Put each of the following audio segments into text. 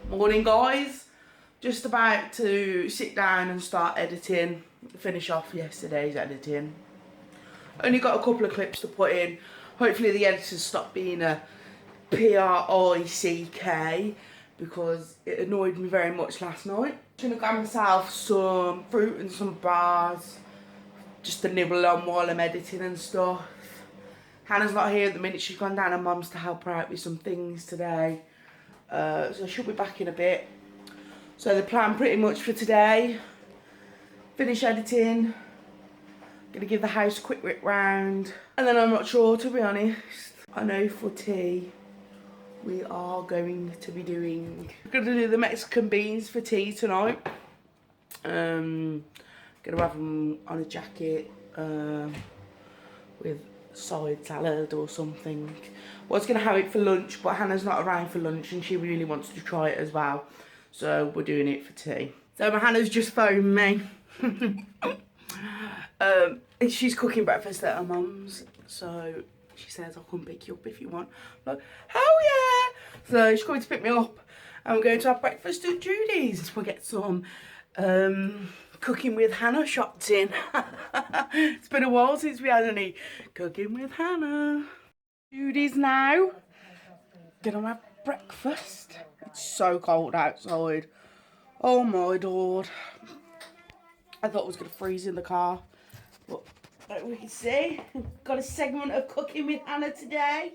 Morning guys, just about to sit down and start editing, finish off yesterday's editing. Only got a couple of clips to put in. Hopefully the editors stop being a PRICK because it annoyed me very much last night. I'm gonna grab myself some fruit and some bars just to nibble on while I'm editing and stuff. Hannah's not here at the minute, she's gone down her mum's to help her out with some things today. So she'll be back in a bit. So the plan pretty much for today, finish editing, gonna give the house a quick rip round, and then I'm not sure, to be honest. I know for tea we are going to be doing, we're gonna do the Mexican beans for tea tonight. Gonna have them on a jacket with side salad or something. Was going to have it for lunch, but Hannah's not around for lunch and she really wants to try it as well, so we're doing it for tea. So Hannah's just phoned me. She's cooking breakfast at her mum's, so she says I'll come pick you up if you want. I'm like, hell yeah! So she's coming to pick me up and we're going to have breakfast at Judy's. We'll get some Cooking with Hannah shots in. It's been a while since we had any Cooking with Hannah. Judy's now gonna have breakfast. It's so cold outside. Oh my lord. I thought it was gonna freeze in the car, but like we can see, got a segment of Cooking with Hannah today.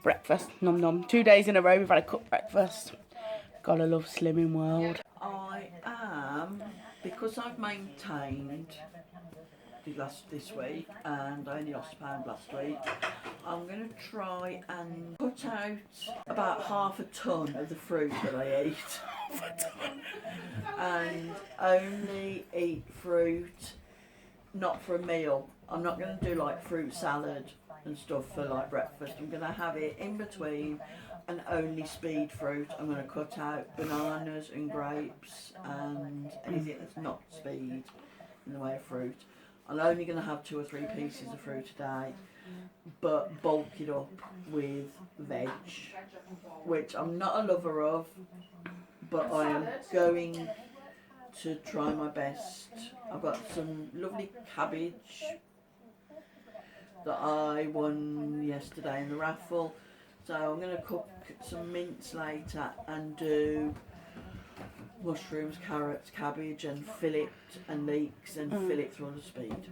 Breakfast, nom nom. 2 days in a row we've had a cooked breakfast. Gotta love Slimming World. I am, because I've maintained this week and I only lost a pound last week, I'm going to try and cut out about half a tonne of the fruit that I eat. Half a tonne. And only eat fruit, not for a meal. I'm not going to do like fruit salad and stuff for like breakfast. I'm going to have it in between and only speed fruit. I'm going to cut out bananas and grapes and anything that's not speed in the way of fruit. I'm only going to have 2 or 3 pieces of fruit a day, but bulk it up with veg, which I'm not a lover of, but I am going to try my best. I've got some lovely cabbage that I won yesterday in the raffle, so I'm going to cook some mince later and do mushrooms, carrots, cabbage and fillet and leeks and fill it through the speed.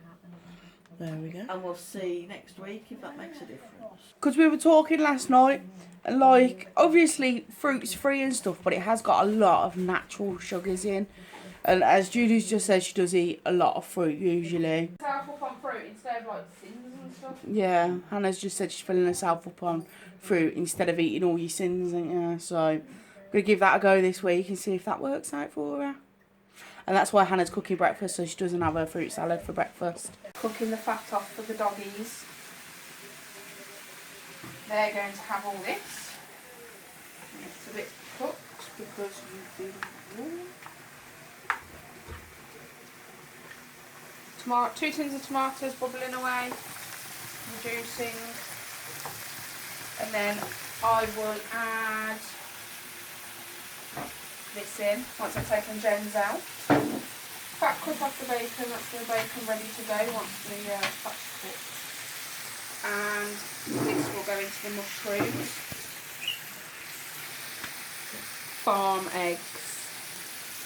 There we go. And we'll see next week if that makes a difference. Because we were talking last night, and like, obviously fruit's free and stuff, but it has got a lot of natural sugars in. And as Judy's just said, she does eat a lot of fruit usually. Herself up on fruit instead of like sins and stuff. Yeah, Hannah's just said she's filling herself up on fruit instead of eating all your sins, ain't you? So I'm going to give that a go this week and see if that works out for her. And that's why Hannah's cooking breakfast, so she doesn't have her fruit salad for breakfast. Cooking the fat off for the doggies. They're going to have all this. It's a bit cooked because you've been warm. 2 tins of tomatoes bubbling away, reducing, and then I will add this in once I've taken Jen's out. Fat cut off the bacon, that's the bacon ready to go once the fat's cooked. And this will go into the mushrooms. Farm eggs.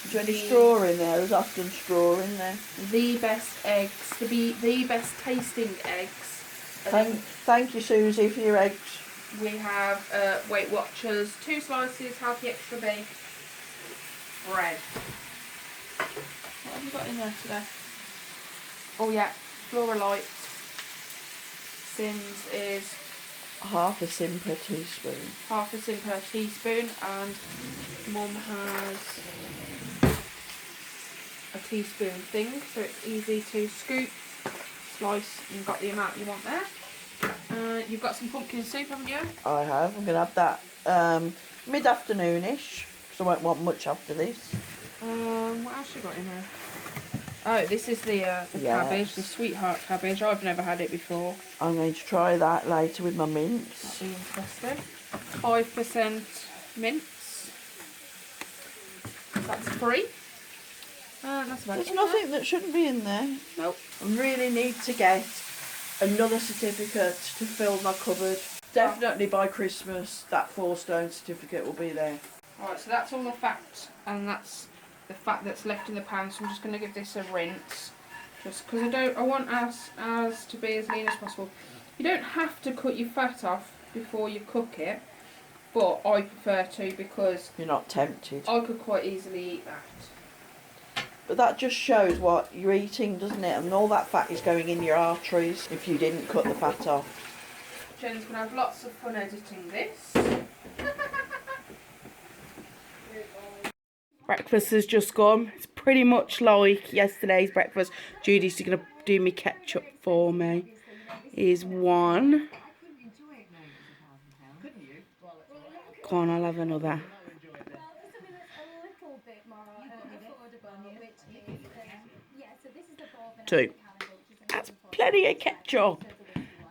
Is there any straw in there? There's often straw in there. The best eggs, the best tasting eggs. Thank you, Susie, for your eggs. We have Weight Watchers, 2 slices, healthy extra big bread. What have you got in there today? Oh yeah, Flora Light. Sims is Half a sim per teaspoon. half a sim per teaspoon, and Mum has a teaspoon thing, so it's easy to scoop, slice, and you've got the amount you want there. You've got some pumpkin soup, haven't you? I have. I'm going to have that mid-afternoonish, so I won't want much after this. What else you got in here? Oh, this is the cabbage, the sweetheart cabbage. I've never had it before. I'm going to try that later with my mince. That'll be interesting. 5% mince. That's free. That's about There's it. nothing that shouldn't be in there. Nope. I really need to get another certificate to fill my cupboard. Definitely by Christmas, that 4-stone certificate will be there. Alright, so that's all the fat, and that's the fat that's left in the pan. So I'm just going to give this a rinse, just because I want us to be as lean as possible. You don't have to cut your fat off before you cook it, but I prefer to because You're not tempted. I could quite easily eat that. But that just shows what you're eating, doesn't it? And all that fat is going in your arteries if you didn't cut the fat off. Jen's going to have lots of fun editing this. Breakfast has just gone. It's pretty much like yesterday's breakfast. Judy's going to do me ketchup for me. Here's one. Go on, I'll have another. Two. That's plenty of ketchup.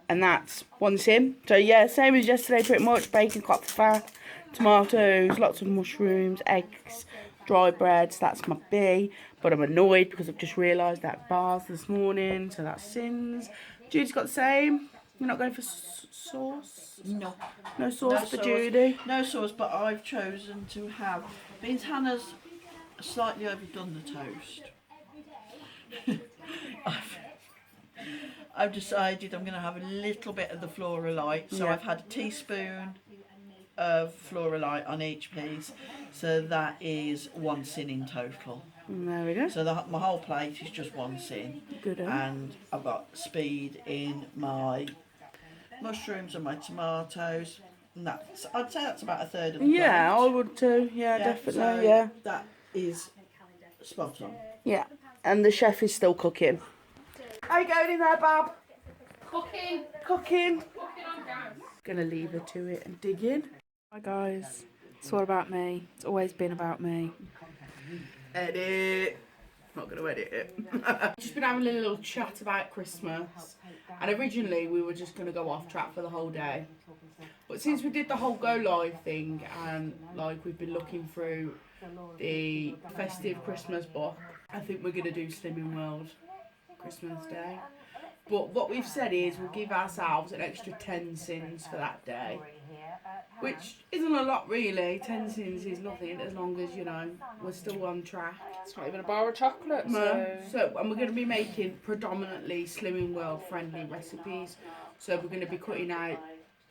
And that's one sim. So yeah, same as yesterday pretty much. Bacon, cut fat, tomatoes, lots of mushrooms, eggs, dry breads. That's my B. But I'm annoyed because I've just realised that bars this morning. So that's sins. Judy's got the same. You're not going for sauce? No. No sauce for Judy? No sauce, but I've chosen to have... Beans Hannah's slightly overdone the toast. I've decided I'm going to have a little bit of the Floralite. So Yeah. I've had a teaspoon of Floralite on each piece. So that is 1 sin in total. And there we go. So my whole plate is just 1 sin. Good. And I've got speed in my mushrooms and my tomatoes. And that's, I'd say that's about a third of the Yeah, I plate. would too. Yeah, So definitely. Yeah. that is spot on. Yeah. And the chef is still cooking. How you going in there, Bab? Cooking. Cooking. Cooking on gas. Gonna leave her to it and dig in. Hi guys. It's all about me. It's always been about me. Edit. Not gonna edit it. Just been having a little chat about Christmas. And originally we were just gonna go off track for the whole day. But since we did the whole go live thing and like we've been looking through the festive Christmas book, I think we're gonna do Slimming World Christmas Day. But what we've said is we'll give ourselves an extra 10 sins for that day. Which isn't a lot really. 10 sins is nothing as long as, you know, we're still on track. It's not even a bar of chocolate. And we're going to be making predominantly Slimming World friendly recipes. So we're going to be cutting out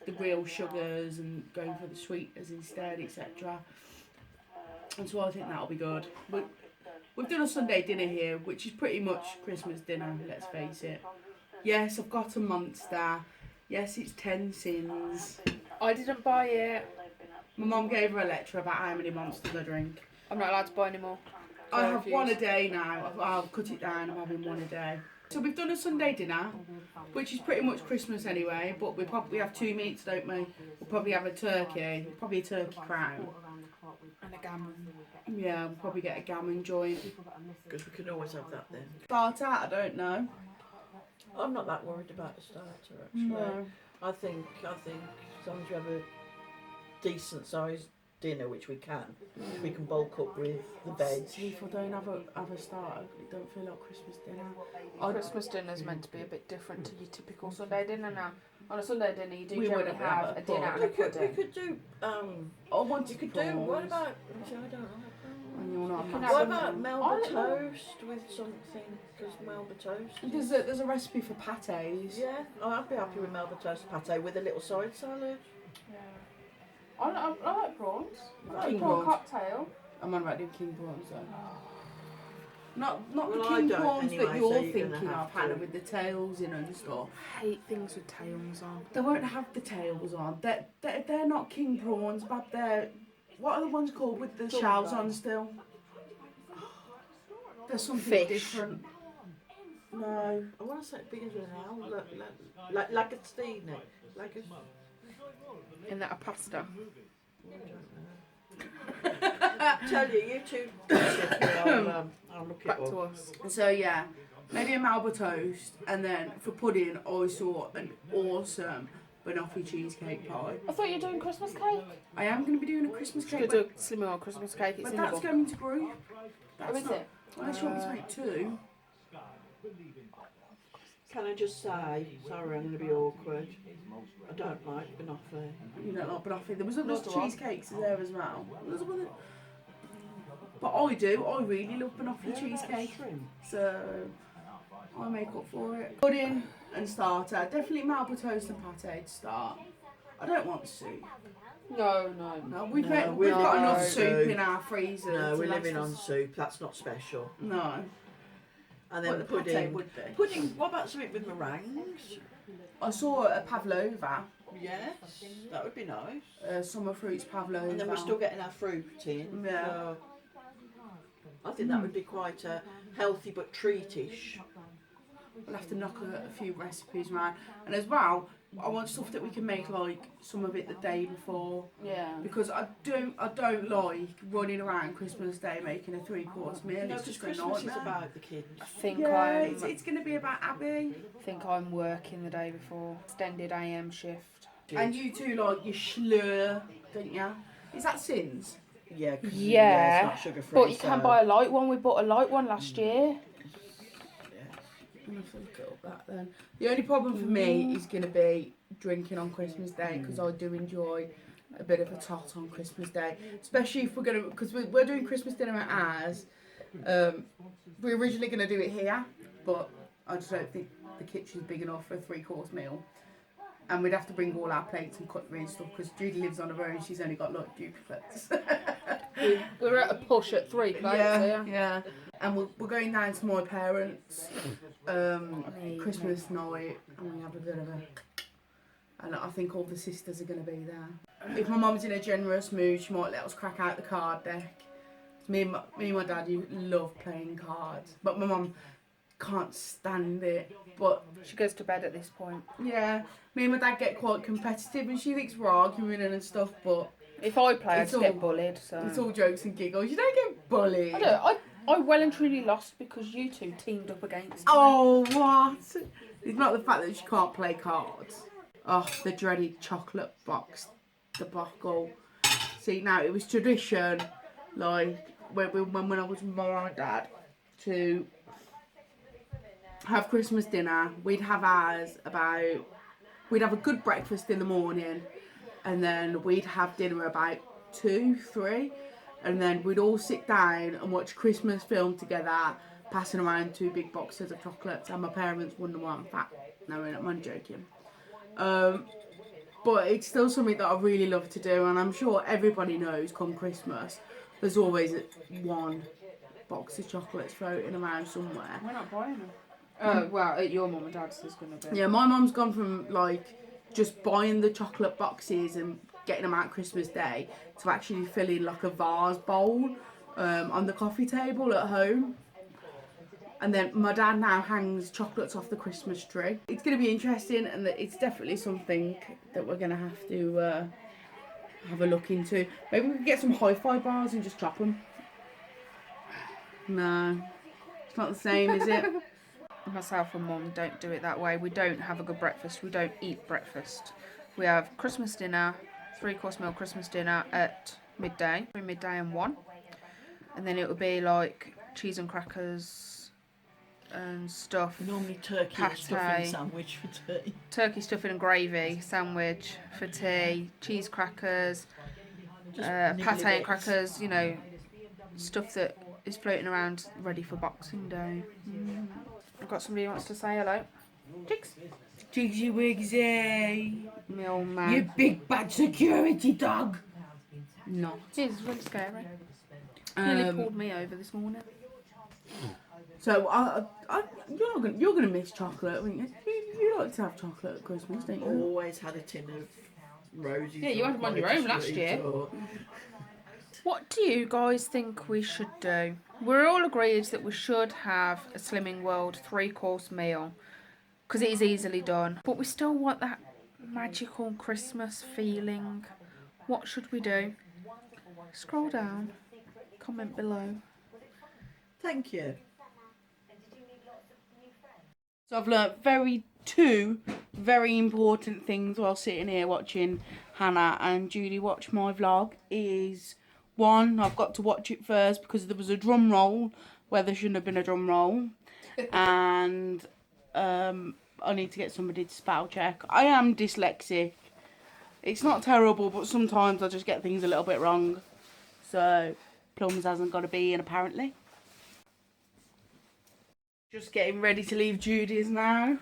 the real sugars and going for the sweeteners instead, etc. And so I think that'll be good. We've done a Sunday dinner here, which is pretty much Christmas dinner, let's face it. Yes, I've got a monster. Yes, it's 10 sins. I didn't buy it. My mum gave her a lecture about how many monsters I drink. I'm not allowed to buy anymore. I have one a day now. I'll cut it down. I'm having one a day. So we've done a Sunday dinner, which is pretty much Christmas anyway, but we probably have 2 meats, don't we? We'll probably have a turkey, probably a turkey crown. And a gammon. Yeah, we'll probably get a gammon joint. Because we could always have that then. Starter, I don't know. I'm not that worried about the starter actually. No. I think as long as you have a decent sized dinner, which we can bulk up with the veg. See, if I don't have a starter, it don't feel like Christmas dinner. Christmas dinner's meant to be a bit different to your typical Sunday dinner now. On a Sunday dinner, you do We generally wouldn't have have a a dinner and a We pudding. could do I want you could do what about I don't know. And you're not can a have What massive- about Melba toast with something? Because Melba toast. There's a recipe for pates. Yeah, I'd be happy with Melba toast pate with a little side salad. Yeah. I like prawns. I like King prawn prawns. cocktail. I'm on about doing king prawns though. Not Well, the I king don't prawns anyway, that so you're you're gonna thinking have of, Hannah, to. with the tails in and stuff. I hate things with tails on. They won't have the tails on. They're not king prawns, but they're... What are the ones called with the shells on still? There's something Fish. different. No. I want to say it begins with an L, like a steenie, like a. In that a pasta. tell you, you two I'll look it Back up. to us. So yeah, maybe a Melba toast, and then for pudding, I saw an awesome banoffee cheesecake pie. I thought you were doing Christmas cake. I am going to be doing a Christmas Could cake, do a slimmer Christmas cake. It's but in the that's book. going to group. Oh, is it? Unless you want me to make two. Can I just say, sorry, I'm going to be awkward. I don't like banoffee. You don't like banoffee. There was other Not the one. cheesecakes there as well. There's other- But I do. I really love banoffee cheesecake. Shrimp. So I make up for it. Pudding and starter. Definitely Melba toast and pate to start. I don't want soup. No. No, we've No, we've we're got living enough on soup soup. in our freezer. No, to we're last living on us- soup. That's not special. No. And then What the the pate pudding. would be. Pudding. What about something with meringues? I saw a pavlova, Yes, that would be nice. summer fruits pavlova. And then we're still getting our fruit in. Yeah. So I think that would be quite healthy but treatish. We'll have to knock a few recipes around. And as well, I want stuff that we can make like some of it the day before. Yeah. Because I don't like running around Christmas Day making a 3-course meal. No, It's because just a Christmas is nightmare. about the kids. I think Yeah, it's going to be about Abby. I'm working the day before. Extended AM shift. And you two like your schlur, don't you? Is that sins? Yeah, 'cause, Yeah, it's not sugar free. But you can buy a light one. We bought a light one last year. I'm gonna look it up that then. The only problem for me is going to be drinking on Christmas Day because I do enjoy a bit of a tot on Christmas Day, especially if we're going to, because we're doing Christmas dinner at ours. We're originally going to do it here, but I just don't think the kitchen's big enough for a 3-course meal. And we'd have to bring all our plates and cutlery and stuff because Judy lives on her own. She's only got like duplicates. We're at a push at 3 plates here. Yeah. And we're going down to my parents' Christmas night, and we have a bit of a. And I think all the sisters are going to be there. If my mum's in a generous mood, she might let us crack out the card deck. Me and my dad, you love playing cards, but my mum can't stand it. But She goes to bed at this point. yeah, me and my dad get quite competitive, and she thinks we're arguing and stuff. But If I play, I It's just get all- bullied. So it's all jokes and giggles. You don't get bullied. I don't. I well and truly lost because you two teamed up against me. Oh, what? It's not the fact that she can't play cards. Oh, the dreaded chocolate box debacle. See, now it was tradition, like when I was with my mum and dad, to have Christmas dinner. We'd have ours we'd have a good breakfast in the morning, and then we'd have dinner about 2, 3. And then we'd all sit down and watch Christmas film together, passing around 2 big boxes of chocolates. And my parents wonder why I'm fat. No, I'm joking. But it's still something that I really love to do. And I'm sure everybody knows come Christmas, there's always 1 box of chocolates floating around somewhere. We're not buying them. Oh, well, at your mum and dad's there's going to be. Yeah, my mum's gone from like just buying the chocolate boxes and getting them out Christmas Day to actually filling like a vase bowl on the coffee table at home. And then my dad now hangs chocolates off the Christmas tree. It's going to be interesting, and it's definitely something that we're going to have to have a look into. Maybe we could get some hi-fi bars and just chop them. No, it's not the same, is it? Myself and mum don't do it that way. We don't have a good breakfast. We don't eat breakfast. We have Christmas dinner, 3-course meal Christmas dinner at midday, between midday and 1. And then it would be like cheese and crackers and stuff. Normally turkey and stuffing Pate. sandwich for tea. Turkey stuffing and gravy sandwich for tea, cheese crackers, Just pate niggly and bits. crackers, you know, stuff that is floating around ready for Boxing Day. I've got somebody who wants to say hello. Jigs. Jigsy Wigsy, My old man. you big bad security dog. Not. It's really scary. Nearly pulled me over this morning. So you're gonna miss chocolate, won't you? You like to have chocolate at Christmas, don't you? Always had a tin of roses. Yeah, you had them on your own last year. What do you guys think we should do? We're all agreed that we should have a Slimming World 3-course meal because it is easily done, but we still want that magical Christmas feeling. What should we do? Scroll down, comment below. Thank you. So I've learnt two very important things while sitting here watching Hannah and Judy watch my vlog. Is one, I've got to watch it first because there was a drum roll where there shouldn't have been a drum roll. And I need to get somebody to spell check. I am dyslexic. It's not terrible, but sometimes I just get things a little bit wrong. So Plums hasn't got to be in apparently. Just getting ready to leave Judy's now.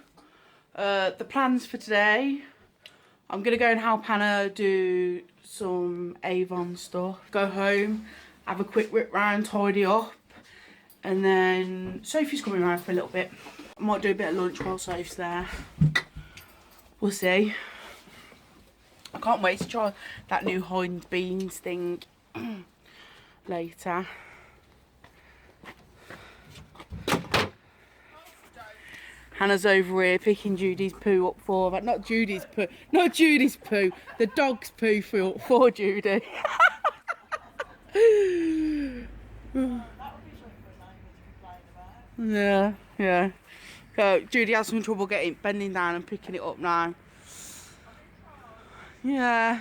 The plans for today, I'm going to go and help Hannah do some Avon stuff. Go home, have a quick whip round, tidy up. And then Sophie's coming around for a little bit. I might do a bit of lunch while Sophie's there. We'll see. I can't wait to try that new Heinz beans thing later. Hannah's over here picking Judy's poo up for her. Not Judy's poo. Not Judy's poo. The dog's poo for Judy. Yeah. So Judy has some trouble bending down and picking it up now. Yeah.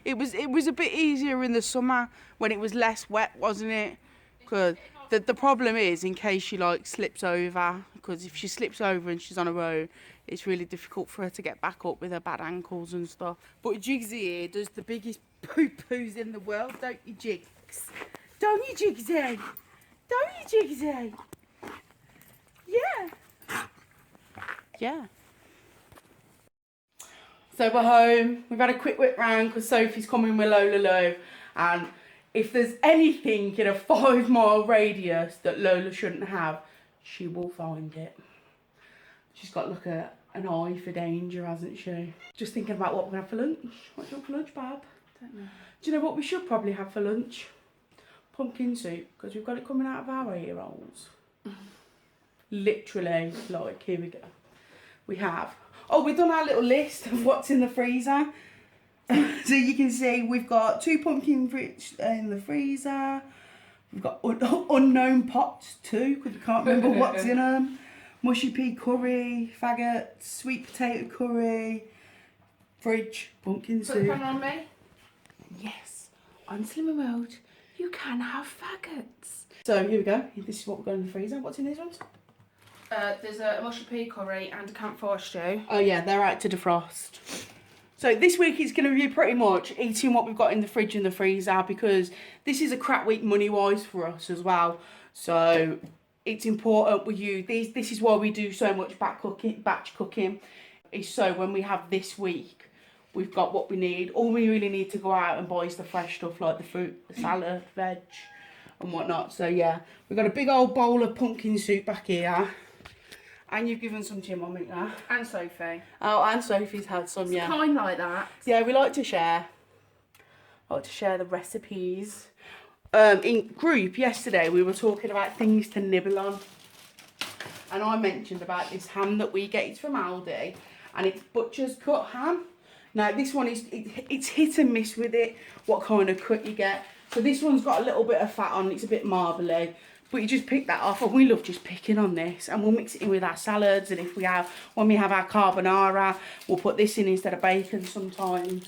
It was a bit easier in the summer when it was less wet, wasn't it? Because the problem is in case she like slips over, because if she slips over and she's on a road, it's really difficult for her to get back up with her bad ankles and stuff. But Jigsy here does the biggest poo-poos in the world, don't you, Jigs? Don't you, Jigsy? Don't you, Jigsy? Yeah. So we're home. We've had a quick whip round because Sophie's coming with Lola, and if there's anything in a 5-mile radius that Lola shouldn't have, she will find it. She's got like an eye for danger, hasn't she? Just thinking about what we're going to have for lunch. What do you want for lunch, Bab? Don't know. Do you know what we should probably have for lunch? Pumpkin soup, because we've got it coming out of our ear-holes. Literally, like, here we go. We have. Oh, we've done our little list of what's in the freezer. So you can see we've got 2 pumpkin fritters in the freezer. We've got unknown pots too, because we can't remember what's in them. Mushy pea curry, faggots, sweet potato curry, fridge, pumpkin soup. Put the camera on me. Yes, on Slimmer World, you can have faggots. So here we go. This is what we've got in the freezer. What's in these ones? There's a mushy pea curry and a campfire stew. Oh yeah, they're out to defrost. So this week it's going to be pretty much eating what we've got in the fridge and the freezer, because this is a crap week money-wise for us as well. So it's important we use these. This is why we do so much batch cooking. Is so when we have this week, we've got what we need. All we really need to go out and buy is the fresh stuff like the fruit, the salad, veg and whatnot. So yeah, we've got a big old bowl of pumpkin soup back here. And you've given some to your mum, haven't you? And Sophie. Oh, and Sophie's had some, It's yeah. kind like that. Yeah, we like to share. I like to share the recipes. In group yesterday, we were talking about things to nibble on. And I mentioned about this ham that we get. It's from Aldi. And it's butcher's cut ham. Now, this one is it's hit and miss with it, what kind of cut you get. So this one's got a little bit of fat on. It's a bit marbly. But you just pick that off, and we love just picking on this, and we'll mix it in with our salads. And if we have, when we have our carbonara, we'll put this in instead of bacon sometimes.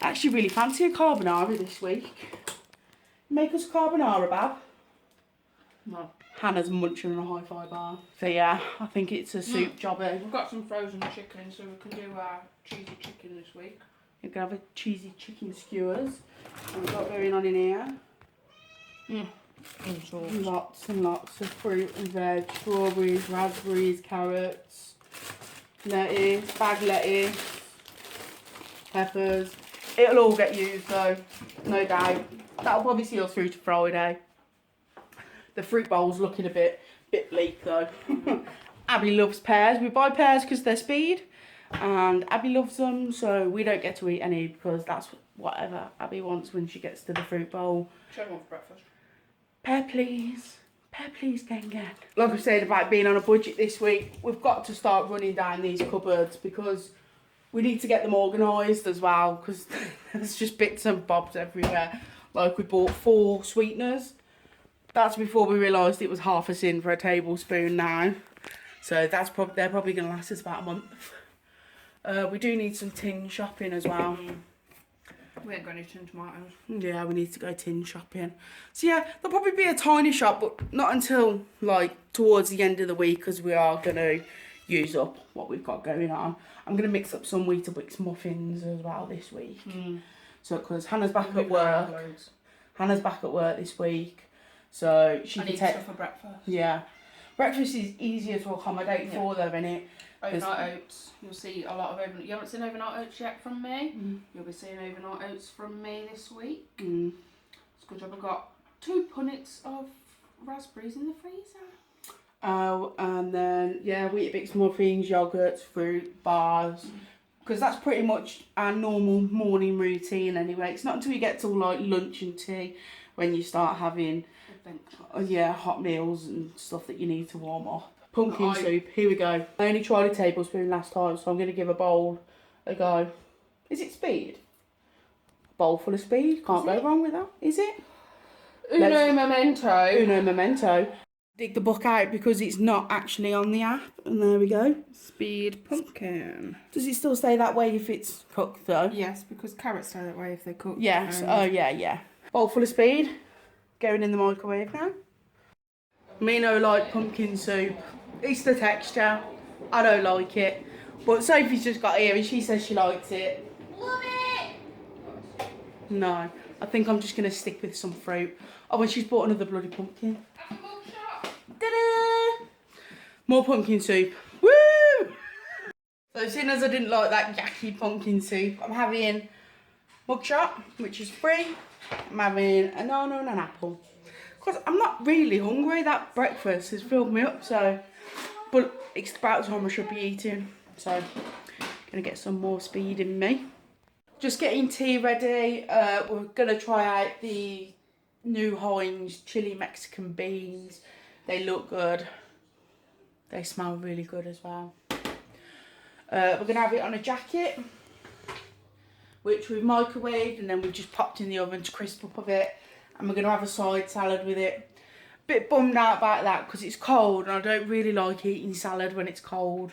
I actually really fancy a carbonara this week. Make us a carbonara, Bab. No. Hannah's munching on a hi-fi bar. So yeah, I think it's a soup jobber. We've got some frozen chicken, so we can do our cheesy chicken this week. You can have a cheesy chicken skewers. And we've got going on in here. Lots and lots of fruit and veg, strawberries, raspberries, carrots, lettuce, bag lettuce, peppers. It'll all get used though, no doubt. That'll probably see us through to Friday. The fruit bowl's looking a bit bleak though. Abby loves pears. We buy pears because they're speed, and Abby loves them, so we don't get to eat any because that's whatever Abby wants when she gets to the fruit bowl. Show them for breakfast. Pear please, Gengen. Like I said about being on a budget this week, we've got to start running down these cupboards because we need to get them organised as well, because there's just bits and bobs everywhere. Like we bought 4 sweeteners. That's before we realised it was half a sin for a tablespoon now. So that's they're probably going to last us about a month. We do need some tin shopping as well. We ain't got any tin tomatoes. Yeah, we need to go tin shopping. So yeah, there'll probably be a tiny shop, but not until like towards the end of the week, because we are going to use up what we've got going on. I'm going to mix up some Weetabix muffins as well this week. So because Hannah's back at work. Hannah's back at work this week. So she can take stuff for breakfast. Yeah. Breakfast is easier to accommodate for them, innit? Overnight oats. You'll see a lot of overnight. You haven't seen overnight oats yet from me. You'll be seeing overnight oats from me this week. It's a good job I got 2 punnets of raspberries in the freezer. Oh, and then yeah, Weetabix muffins, yogurts, fruit, bars. Because that's pretty much our normal morning routine anyway. It's not until you get to like lunch and tea when you start having hot meals and stuff that you need to warm up. Pumpkin soup, here we go. I only tried a tablespoon last time, so I'm going to give a bowl a go. Is it speed? A bowl full of speed, can't go wrong with that, is it? Uno memento. Dig the book out because it's not actually on the app, and there we go. Speed pumpkin. Does it still stay that way if it's cooked though? Yes, because carrots stay that way if they're cooked. Yes, oh yeah. Bowl full of speed, going in the microwave now. Me no like pumpkin soup. It's the texture. I don't like it. But Sophie's just got here and she says she likes it. Love it! No, I think I'm just going to stick with some fruit. Oh, and she's bought another bloody pumpkin. Ta-da! More pumpkin soup. Woo! So seeing as I didn't like that yucky pumpkin soup, I'm having mugshot, which is free. I'm having a banana and an apple. Because I'm not really hungry. That breakfast has filled me up, so... But it's about time I should be eating. So, gonna get some more speed in me. Just getting tea ready. We're gonna try out the new Heinz chili Mexican beans. They look good. They smell really good as well. We're gonna have it on a jacket, which we've microwaved and then we've just popped in the oven to crisp up a bit. And we're gonna have a side salad with it. Bit bummed out about that because it's cold and I don't really like eating salad when it's cold.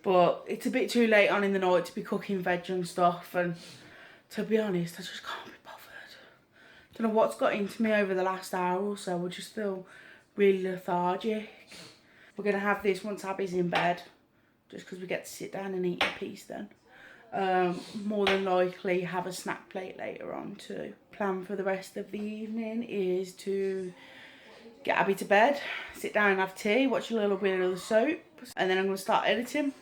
But it's a bit too late on in the night to be cooking veg and stuff, and to be honest, I just can't be bothered. Don't know what's got into me over the last hour or so. I just feel really lethargic. We're going to have this once Abby's in bed, just because we get to sit down and eat in peace then. More than likely have a snack plate later on too. Plan for the rest of the evening is to get Abby to bed, sit down and have tea, watch a little bit of the soap, and then I'm going to start editing.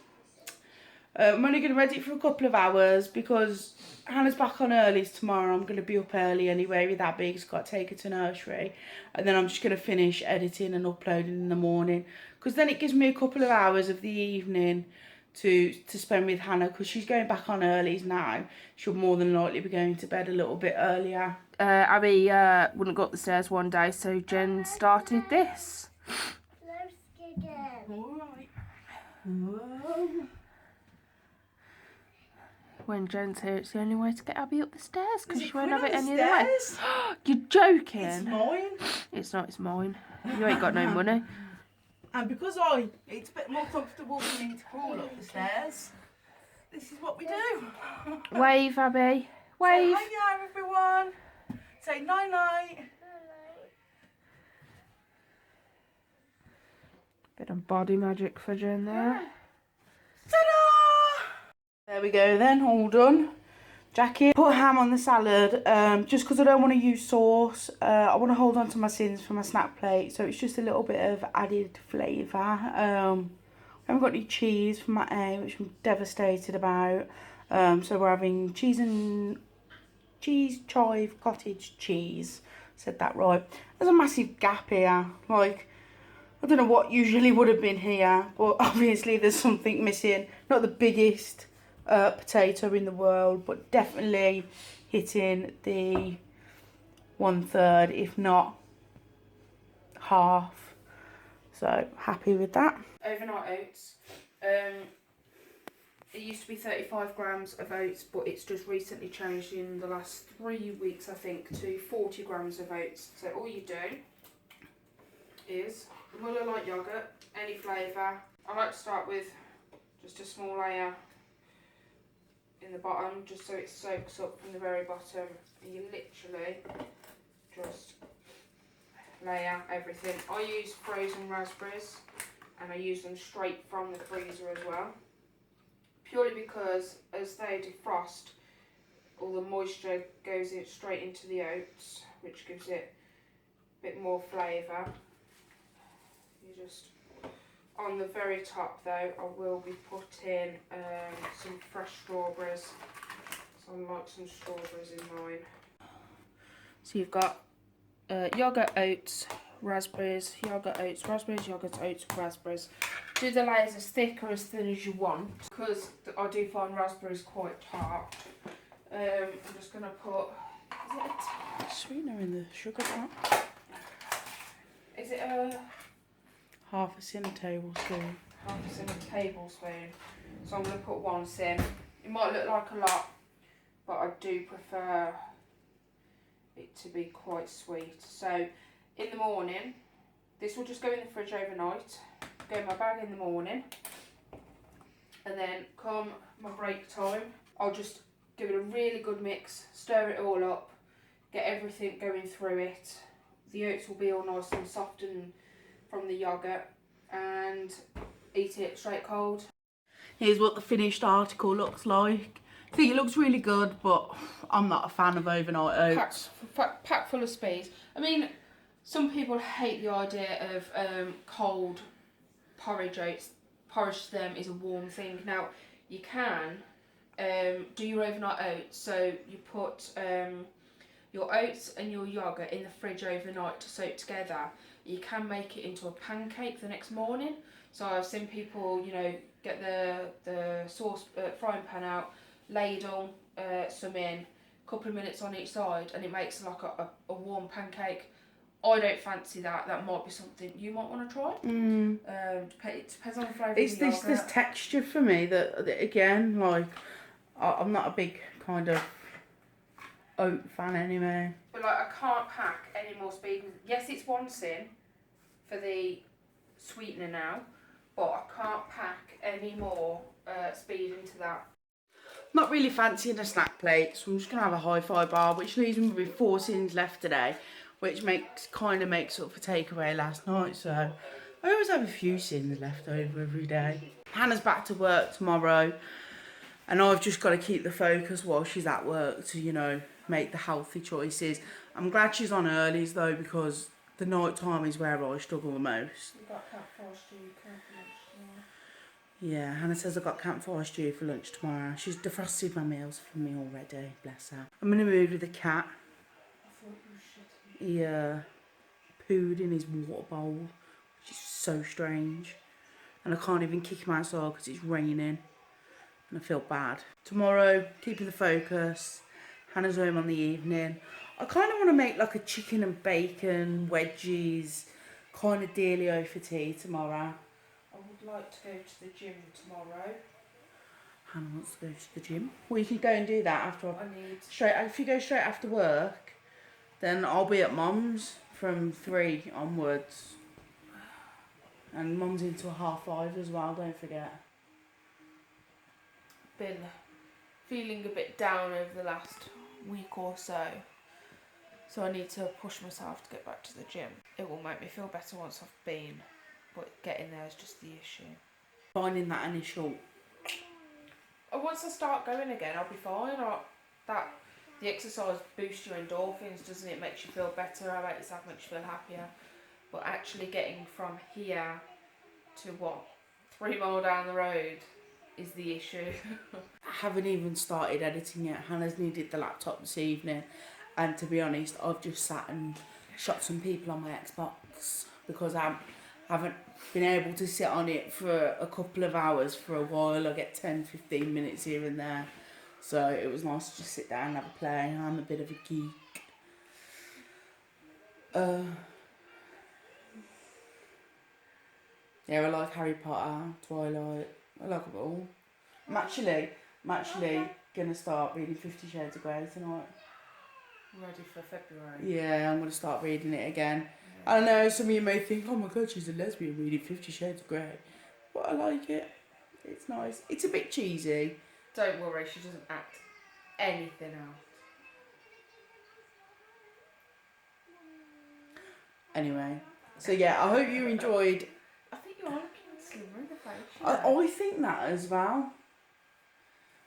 I'm only going to edit for a couple of hours because Hannah's back on early tomorrow. I'm going to be up early anyway with Abby because I've got to take her to nursery. And then I'm just going to finish editing and uploading in the morning, because then it gives me a couple of hours of the evening to spend with Hannah, because she's going back on earlies now. She'll more than likely be going to bed a little bit earlier. Abby wouldn't go up the stairs one day, so Jen started this. Alright. When Jen's here, it's the only way to get Abby up the stairs, because she won't have it any other way. You're joking. It's mine. It's not, it's mine. You ain't got no money. And because it's a bit more comfortable for me to crawl up the stairs, this is what we do. Wave, Abby. Wave. Say hi, everyone. Say night-night. Bit of body magic for Jen there. Ta-da! There we go then, all done. Jacket. Put ham on the salad, just because I don't want to use sauce. I want to hold on to my sins for my snack plate, so it's just a little bit of added flavour. I haven't got any cheese for my A, which I'm devastated about. So we're having cheese chive cottage cheese. Said that right. There's a massive gap here. Like, I don't know what usually would have been here, but obviously there's something missing. Not the biggest potato in the world, but definitely hitting the 1/3, if not half. So happy with that. Overnight oats. It used to be 35 grams of oats, but it's just recently changed in the last 3 weeks, I think, to 40 grams of oats. So all you do is Muller light yogurt, any flavour. I like to start with just a small layer in the bottom, just so it soaks up from the very bottom. And you literally just layer everything. I use frozen raspberries, and I use them straight from the freezer as well. Purely because as they defrost, all the moisture goes in straight into the oats, which gives it a bit more flavour. You just, on the very top though, I will be putting some fresh strawberries. So I like some strawberries in mine. So you've got yogurt, oats, raspberries, yogurt, oats, raspberries, yogurt, oats, raspberries. Do the layers as thick or as thin as you want, because I do find raspberries quite tart. I'm just going to put, is it a Sweetener in the sugar pot. is it a Half a cinnamon tablespoon. half a cinnamon tablespoon? So I'm going to put 1 sim. It might look like a lot, but I do prefer it to be quite sweet. So in the morning, this will just go in the fridge overnight. Go in my bag in the morning, and then come my break time, I'll just give it a really good mix, stir it all up, get everything going through it. The oats will be all nice and soft and from the yogurt, and eat it straight cold. Here's what the finished article looks like. I think it looks really good, but I'm not a fan of overnight oats. Packed full of speed. I mean, some people hate the idea of cold porridge oats. Porridge to them is a warm thing. Now, you can do your overnight oats. So you put your oats and your yogurt in the fridge overnight to soak together. You can make it into a pancake the next morning. So I've seen people, you know, get the sauce frying pan out, ladle some in, couple of minutes on each side, and it makes like a warm pancake. I don't fancy that. That might be something you might want to try. It depends on the flavour. It's this texture for me that again, like, I'm not a big kind of oat fan anyway. But like, I can't pack any more speed. Yes, it's 1 sin for the sweetener now, but I can't pack any more speed into that. Not really fancying a snack plate, so I'm just gonna have a hi-fi bar, which leaves me with 4 sins left today, which kind of makes up for takeaway last night. So I always have a few sins left over every day. Hannah's back to work tomorrow, and I've just got to keep the focus while she's at work to, you know, make the healthy choices. I'm glad she's on earlies though, because the night time is where I struggle the most. You got campfire stew, lunch tomorrow. Yeah, Hannah says I've got campfire stew for lunch tomorrow. She's defrosted my meals for me already, bless her. I'm in a mood with the cat. I thought you were shitty. He pooed in his water bowl, which is so strange. And I can't even kick him outside because it's raining. And I feel bad. Tomorrow, keeping the focus. Hannah's home on the evening. I kind of want to make like a chicken and bacon, wedgies, kind of dealio for tea tomorrow. I would like to go to the gym tomorrow. Hannah wants to go to the gym. Well, you can go and do that after. If you go straight after work, then I'll be at Mum's from 3 onwards. And Mum's into 5:30 as well, don't forget. Been feeling a bit down over the last week or so. So I need to push myself to get back to the gym. It will make me feel better once I've been, but getting there is just the issue. Finding that initial... Once I start going again, I'll be fine. The exercise boosts your endorphins, doesn't it? Makes you feel better about yourself, makes you feel happier. But actually getting from here to 3 miles down the road is the issue. I haven't even started editing yet. Hannah's needed the laptop this evening. And to be honest, I've just sat and shot some people on my Xbox because I haven't been able to sit on it for a couple of hours for a while. I get 10-15 minutes here and there. So it was nice to just sit down and have a play. I'm a bit of a geek. Yeah, I like Harry Potter, Twilight. I like them all. I'm actually gonna start reading 50 Shades of Grey tonight. Ready for February. Yeah, I'm gonna start reading it again. I know some of you may think, oh my god, she's a lesbian reading 50 Shades of Grey. But I like it. It's nice. It's a bit cheesy. Don't worry, she doesn't act anything out. Anyway, so yeah, I hope you enjoyed. I think you are looking slimmer in the face. I think that as well.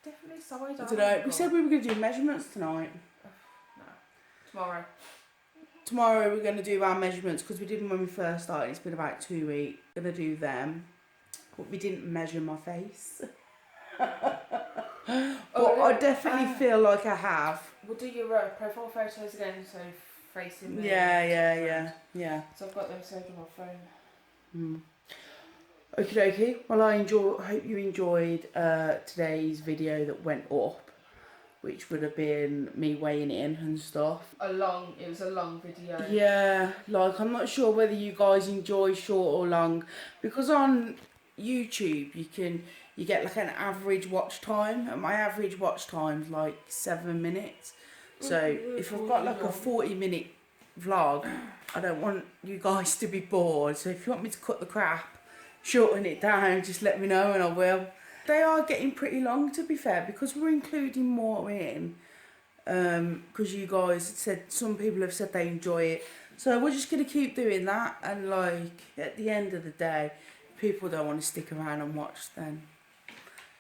Definitely side I don't know. We said we were going to do measurements tonight. No. Tomorrow. Tomorrow we're going to do our measurements because we did them when we first started. It's been about 2 weeks. Going to do them. But we didn't measure my face. But I definitely feel like I have. We'll do your profile photos again, so facing me. Yeah. So I've got them saved on my phone. Okie dokie. Well, hope you enjoyed today's video that went up, which would have been me weighing in and stuff. It was a long video. Yeah, like I'm not sure whether you guys enjoy short or long, because on YouTube you get like an average watch time, and my average watch time's like 7 minutes. So if I've got like a 40-minute vlog, I don't want you guys to be bored. So if you want me to cut the crap, shorten it down, just let me know and I will. They are getting pretty long, to be fair, because we're including more in. Because you guys said, some people have said they enjoy it. So we're just going to keep doing that. And like, at the end of the day, people don't want to stick around and watch then.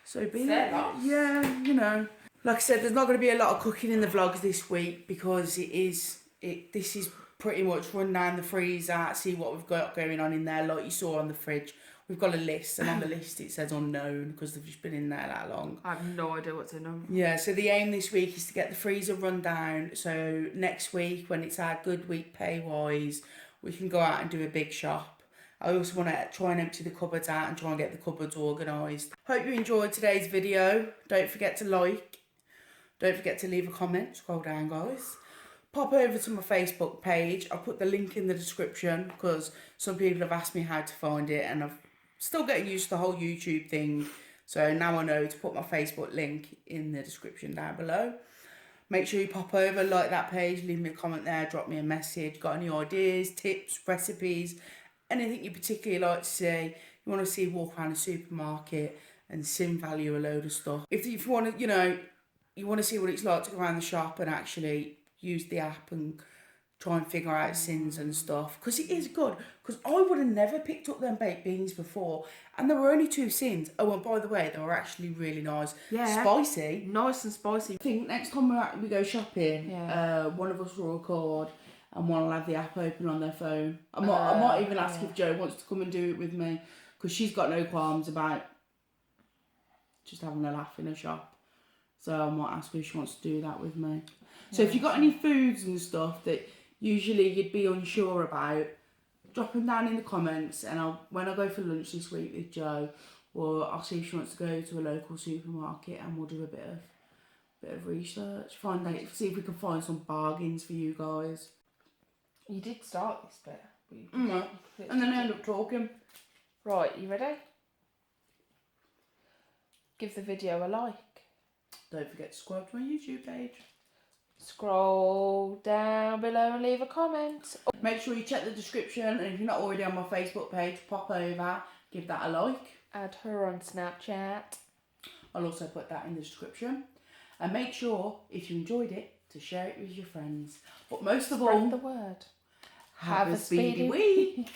So be there. Yeah, you know. Like I said, there's not going to be a lot of cooking in the vlogs this week because this is pretty much run down the freezer, see what we've got going on in there. Like you saw on the fridge, we've got a list, and on the list it says unknown because they've just been in there that long. I have no idea what's in them. Yeah, so the aim this week is to get the freezer run down. So next week, when it's our good week pay-wise, we can go out and do a big shop. I also want to try and empty the cupboards out and try and get the cupboards organised. Hope you enjoyed today's video. Don't forget to like. Don't forget to leave a comment. Scroll down, guys. Pop over to my Facebook page. I'll put the link in the description because some people have asked me how to find it, and I'm still getting used to the whole YouTube thing. So now I know to put my Facebook link in the description down below. Make sure you pop over, like that page, leave me a comment there, drop me a message. Got any ideas, tips, recipes, anything you particularly like to see? You want to see walk around a supermarket and sim value a load of stuff. If you want to, you want to see what it's like to go around the shop and actually use the app and try and figure out sins and stuff, because it is good. Because I would have never picked up them baked beans before, and there were only 2 sins. Oh, and by the way, they were actually really nice. Yeah. Spicy. Nice and spicy. I think next time we go shopping, one of us will record and one will have the app open on their phone. I might even ask if Jo wants to come and do it with me, because she's got no qualms about just having a laugh in a shop. So I might ask her if she wants to do that with me. So if you've got any foods and stuff that usually you'd be unsure about, drop them down in the comments, and when I go for lunch this week with Jo, I'll see if she wants to go to a local supermarket and we'll do a bit of research, see if we can find some bargains for you guys. You did start this bit. And then I end up talking. Right, you ready? Give the video a like. Don't forget to subscribe to my YouTube page. Scroll down below and leave a comment. Make sure you check the description, and if you're not already on my Facebook page, pop over, give that a like. Add her on Snapchat. I'll also put that in the description. And make sure, if you enjoyed it, to share it with your friends. But most of all, spread the word. have a speedy week.